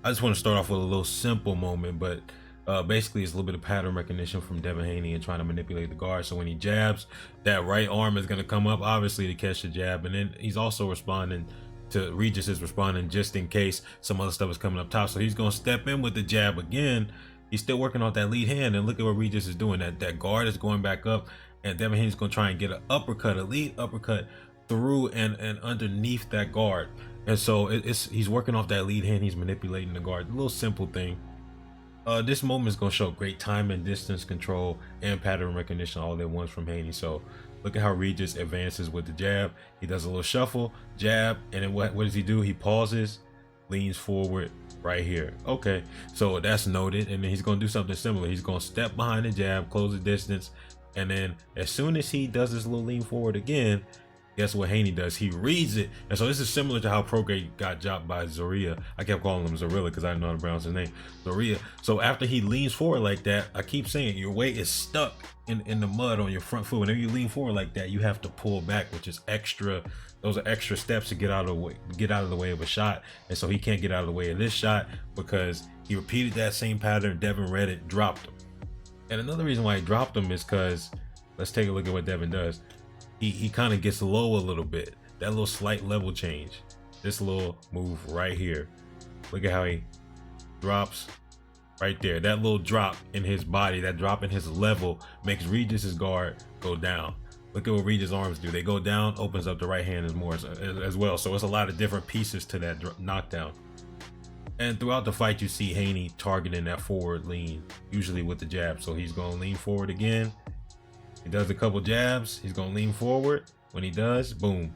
I just want to start off with a little simple moment, but basically it's a little bit of pattern recognition from Devin Haney and trying to manipulate the guard. So when he jabs, that right arm is going to come up, obviously, to catch the jab. And then he's also responding to, Regis is responding just in case some other stuff is coming up top. So he's going to step in with the jab again. He's still working off that lead hand. And look at what Regis is doing. That guard is going back up. And Devin Haney's going to try and get an uppercut, a lead uppercut through and underneath that guard. And so he's working off that lead hand. He's manipulating the guard. A little simple thing. This moment is going to show great time and distance control and pattern recognition all at once from Haney. So look at how Regis advances with the jab. He does a little shuffle, jab, and then what does he do? He pauses, leans forward right here. Okay, so that's noted. And then he's going to do something similar. He's going to step behind the jab, close the distance, and then as soon as he does this little lean forward again, guess what Haney does? He reads it. And so this is similar to how Prograis got dropped by Zorilla. I kept calling him Zorilla because I didn't know how to pronounce his name. Zorilla. So after he leans forward like that, I keep saying your weight is stuck in the mud on your front foot. Whenever you lean forward like that, you have to pull back, which is extra. Those are extra steps to get out of the way of a shot. And so he can't get out of the way of this shot because he repeated that same pattern. Devin read it, dropped him. And another reason why he dropped him is because, let's take a look at what Devin does. He kind of gets low a little bit. That little slight level change. This little move right here. Look at how he drops right there. That little drop in his body, that drop in his level makes Regis's guard go down. Look at what Regis' arms do. They go down, opens up the right hand as well. So it's a lot of different pieces to that knockdown. And throughout the fight, you see Haney targeting that forward lean, usually with the jab. So he's going to lean forward again. He does a couple jabs. He's going to lean forward. When he does, boom.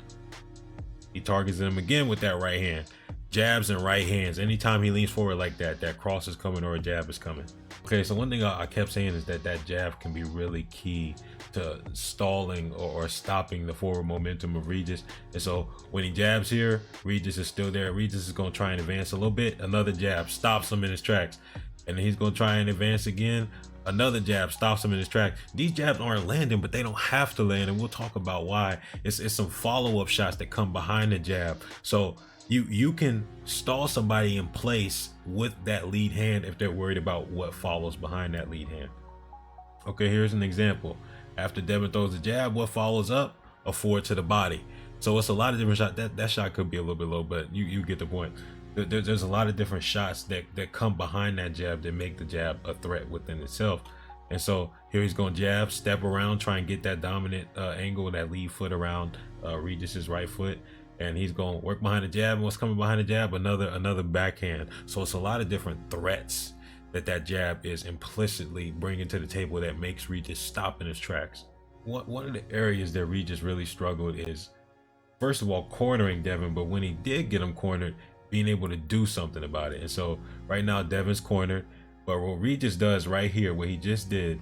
He targets him again with that right hand. Jabs and right hands. Anytime he leans forward like that, that cross is coming or a jab is coming. Okay, so one thing I kept saying is that jab can be really key to stalling or stopping the forward momentum of Regis. And so when he jabs here, Regis is still there. Regis is going to try and advance a little bit. Another jab stops him in his tracks. And then he's going to try and advance again. Another jab stops him in his track. These jabs aren't landing, but they don't have to land, and we'll talk about why. It's some follow-up shots that come behind the jab. So you can stall somebody in place with that lead hand if they're worried about what follows behind that lead hand. Okay, here's an example. After Devin throws the jab, what follows up? A forward to the body. So it's a lot of different shots. That shot could be a little bit low, but you get the point. There's a lot of different shots that come behind that jab that make the jab a threat within itself. And so here he's going to jab, step around, try and get that dominant angle, that lead foot around Regis's right foot. And he's going to work behind the jab. And what's coming behind the jab? Another backhand. So it's a lot of different threats that jab is implicitly bringing to the table that makes Regis stop in his tracks. One of the areas that Regis really struggled is, first of all, cornering Devin. But when he did get him cornered, being able to do something about it. And so right now Devin's cornered, but what Regis does right here, what he just did,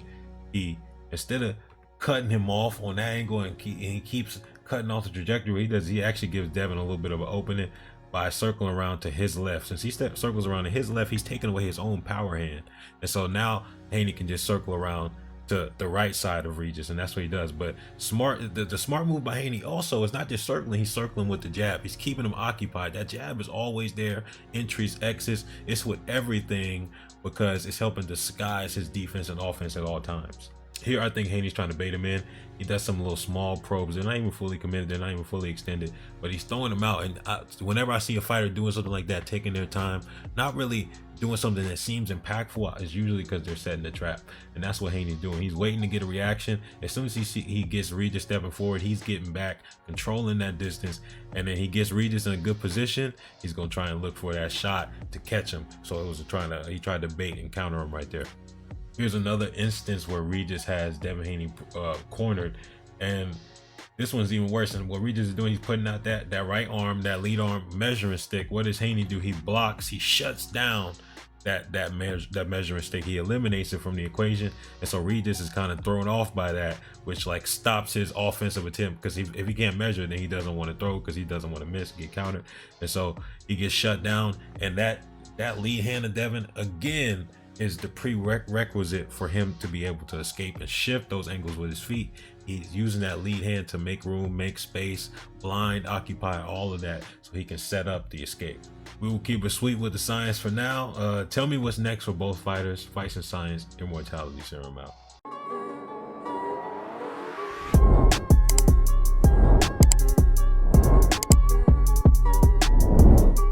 he, instead of cutting him off on that angle and he keeps cutting off the trajectory, he actually gives Devin a little bit of an opening by circling around to his left. Since he circles around to his left, he's taking away his own power hand. And so now Haney can just circle around to the right side of Regis, and that's what he does. But the smart move by Haney also is not just circling, he's circling with the jab. He's keeping him occupied. That jab is always there, entries, exits. It's with everything because it's helping disguise his defense and offense at all times. Here I think Haney's trying to bait him in. He does some little small probes. They're not even fully committed, they're not even fully extended, but he's throwing them out. And whenever I see a fighter doing something like that, taking their time, not really doing something that seems impactful, is usually because they're setting the trap. And that's what Haney's doing. He's waiting to get a reaction. As soon as he gets Regis stepping forward, he's getting back, controlling that distance, and then he gets Regis in a good position. He's gonna try and look for that shot to catch him. So he tried to bait and counter him right there. Here's another instance where Regis has Devin Haney cornered, and this one's even worse. And what Regis is doing, he's putting out that right arm, that lead arm measuring stick. What does Haney do? He blocks, he shuts down that measuring stick. He eliminates it from the equation, and so Regis is kind of thrown off by that, which like stops his offensive attempt, because if he can't measure, then he doesn't want to throw because he doesn't want to miss, get countered, and so he gets shut down. And that lead hand of Devin again is the prerequisite for him to be able to escape and shift those angles with his feet He's using that lead hand to make room, make space, blind, occupy, all of that, so he can set up the escape. We will keep it sweet with the science for now. Tell me what's next for both fighters. Fights and Science, Immortality Serum out.